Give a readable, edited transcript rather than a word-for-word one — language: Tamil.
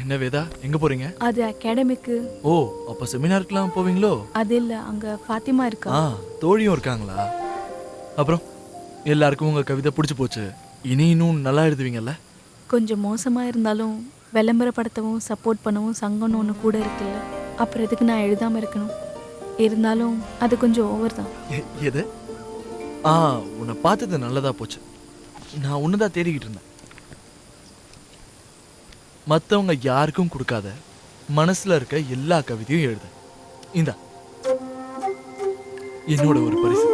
என்ன வேதா, எங்க போறீங்க? அது அகாடமிக்கு. ஓ, அப்ப செமினாருக்குலாம் போவீங்களோ? அது இல்ல, அங்க ஃபாத்திமா இருக்கா. தோழியும் இருக்காங்களா? அப்புறம் எல்லாருக்கும் உங்க கவிதை பிடிச்சு போச்சு. இனி இன்னும் நல்லா எழுதுவீங்கல்ல? கொஞ்சம் மோசமா இருந்தாலும் விளம்பரப்படுத்தவும் சப்போர்ட் பண்ணவும் சங்கம்னு ஒன்று கூட இருக்குல்ல. அப்புறம் எதுக்கு நான் எழுதாம இருக்கணும்? இருந்தாலும் அது கொஞ்சம் ஓவர் தான். எது? உன்னை பார்த்தது நல்லதா போச்சு. நான் உன்னதான் தேடிக்கிட்டு இருந்தேன். மற்றவங்க யாருக்கும் கொடுக்காத மனசுல இருக்க எல்லா கவிதையும் எழுத. இந்தா என்னோட ஒரு பரிசு.